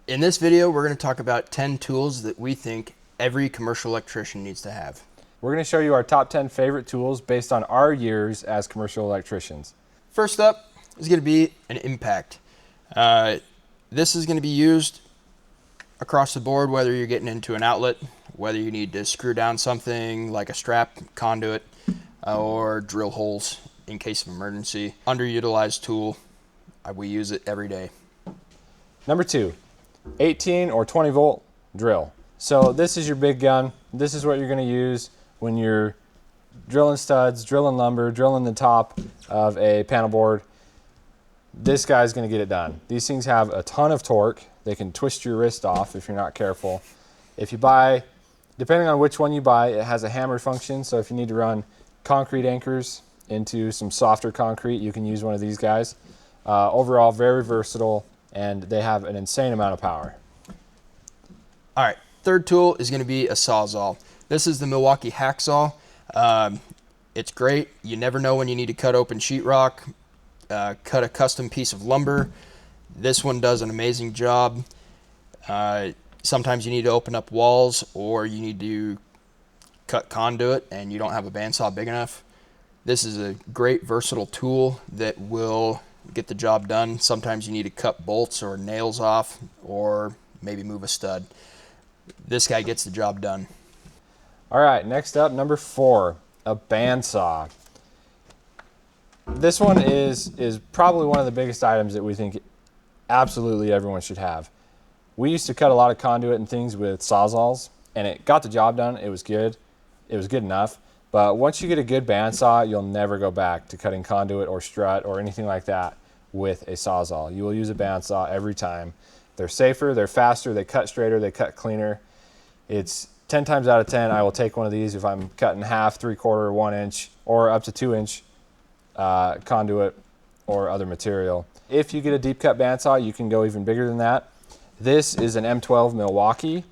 In this video, we're going to talk about 10 tools that we think every commercial electrician needs to have. We're going to show you our top 10 favorite tools based on our years as commercial electricians. First up is going to be an impact. This is going to be used across the board, whether you're getting into an outlet, whether you need to screw down something like a strap, conduit, or drill holes in case of emergency. Underutilized tool. We use it every day. Number 2, 18 or 20 volt drill. So this is your big gun. This is what you're going to use when you're drilling studs, drilling lumber, drilling the top of a panel board. This guy's going to get it done. These things have a ton of torque. They can twist your wrist off if you're not careful. If you buy, depending on which one you buy, it has a hammer function. So if you need to run concrete anchors into some softer concrete, you can use one of these guys. Overall, very versatile, and they have an insane amount of power. All right, third tool is going to be a Sawzall. This is the Milwaukee hacksaw. It's great. You never know when you need to cut open sheetrock, cut a custom piece of lumber. This one does an amazing job. Sometimes you need to open up walls, or you need to cut conduit and you don't have a bandsaw big enough. This is a great versatile tool that will get the job done. Sometimes you need to cut bolts or nails off, or maybe move a stud. This guy gets the job done. All right, next up, number 4, a bandsaw. This one is probably one of the biggest items that we think absolutely everyone should have. We used to cut a lot of conduit and things with Sawzalls, and it got the job done. It was good. It was good enough. But once you get a good bandsaw, you'll never go back to cutting conduit or strut or anything like that with a Sawzall. You will use a bandsaw every time. They're safer, they're faster, they cut straighter, they cut cleaner. It's 10 times out of 10, I will take one of these if I'm cutting half, 3/4, 1 inch, or up to 2 inch conduit or other material. If you get a deep cut bandsaw, you can go even bigger than that. This is an M12 Milwaukee.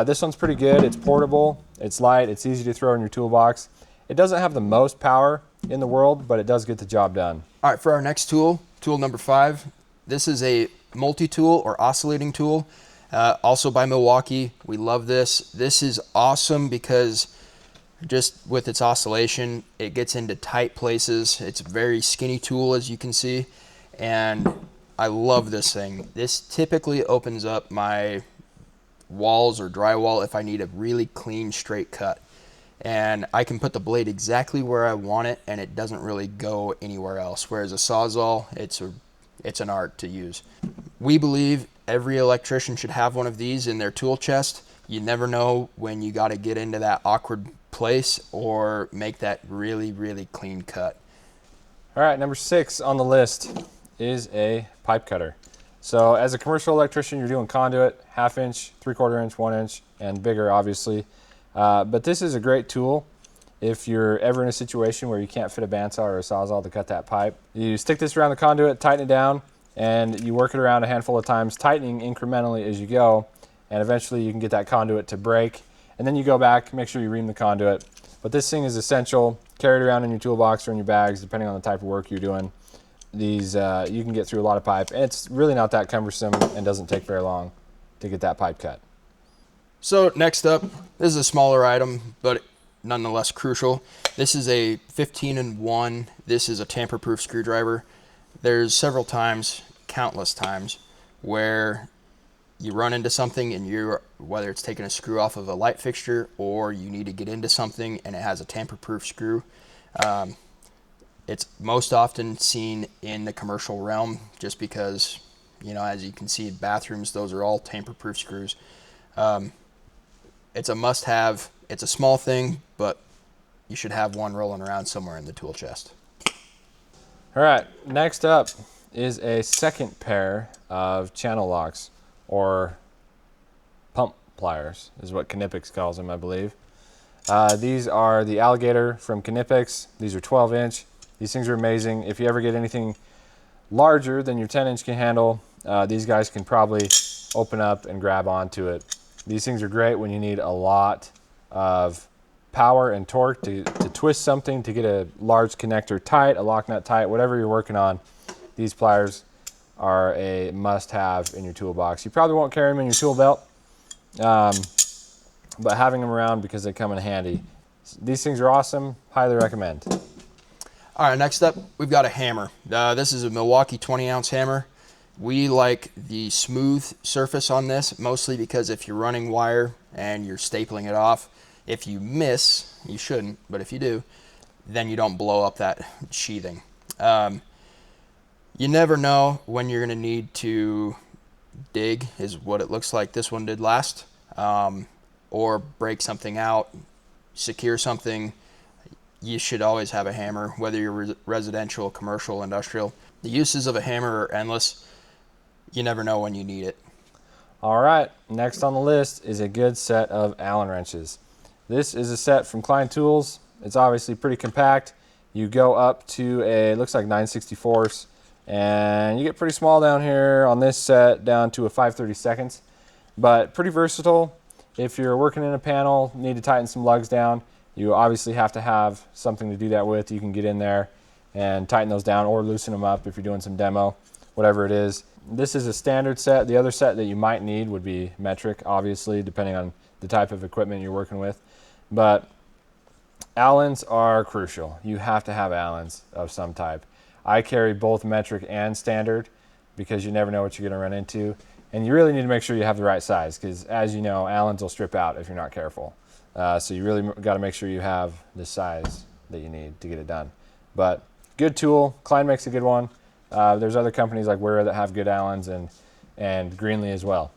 This one's pretty good. It's portable, it's light, it's easy to throw in your toolbox. It doesn't have the most power in the world, but it does get the job done. All right, for our next tool, tool number 5, this is a multi-tool or oscillating tool, also by Milwaukee. We love this. This is awesome because just with its oscillation, it gets into tight places. It's a very skinny tool, as you can see, and I love this thing. This typically opens up my walls or drywall if I need a really clean straight cut, and I can put the blade exactly where I want it and it doesn't really go anywhere else, whereas a Sawzall, it's an art to use. We believe every electrician should have one of these in their tool chest. You never know when you got to get into that awkward place or make that really clean cut. All right, number 6 on the list is a pipe cutter. So as a commercial electrician, you're doing conduit, 1/2 inch, 3/4 inch, 1 inch, and bigger, obviously. But this is a great tool if you're ever in a situation where you can't fit a bandsaw or a Sawzall to cut that pipe. You stick this around the conduit, tighten it down, and you work it around a handful of times, tightening incrementally as you go, and eventually you can get that conduit to break. And then you go back, make sure you ream the conduit. But this thing is essential. Carry it around in your toolbox or in your bags, depending on the type of work you're doing. These you can get through a lot of pipe, and it's really not that cumbersome and doesn't take very long to get that pipe cut. So next up, this is a smaller item, but nonetheless crucial. This is a 15-in-1. This is a tamper-proof screwdriver. There's several times, countless times, where you run into something and whether it's taking a screw off of a light fixture or you need to get into something and it has a tamper-proof screw. It's most often seen in the commercial realm just because, you know, as you can see in bathrooms, those are all tamper-proof screws. It's a must-have. It's a small thing, but you should have one rolling around somewhere in the tool chest. All right, next up is a second pair of channel locks, or pump pliers is what Knipex calls them, I believe. These are the Alligator from Knipex. These are 12 inch. These things are amazing. If you ever get anything larger than your 10 inch can handle, these guys can probably open up and grab onto it. These things are great when you need a lot of power and torque to twist something, to get a large connector tight, a lock nut tight, whatever you're working on. These pliers are a must-have in your toolbox. You probably won't carry them in your tool belt, but having them around because they come in handy. These things are awesome. Highly recommend. All right, next up, we've got a hammer. This is a Milwaukee 20-ounce hammer. We like the smooth surface on this, mostly because if you're running wire and you're stapling it off, if you miss, you shouldn't, but if you do, then you don't blow up that sheathing. You never know when you're going to need to dig, is what it looks like this one did last, or break something out, secure something. You should always have a hammer, whether you're residential, commercial, industrial. The uses of a hammer are endless. You never know when you need it. All right, next on the list is a good set of Allen wrenches. This is a set from Klein Tools. It's obviously pretty compact. You go up to a, looks like 9/64, and you get pretty small down here on this set, down to a 5/32, but pretty versatile. If you're working in a panel, need to tighten some lugs down, you obviously have to have something to do that with. You can get in there and tighten those down or loosen them up if you're doing some demo, whatever it is. This is a standard set. The other set that you might need would be metric, obviously, depending on the type of equipment you're working with. But Allens are crucial. You have to have Allens of some type. I carry both metric and standard because you never know what you're going to run into. And you really need to make sure you have the right size because, as you know, Allens will strip out if you're not careful. So you really got to make sure you have the size that you need to get it done. But good tool. Klein makes a good one. There's other companies like Wera that have good Allens, and Greenlee as well.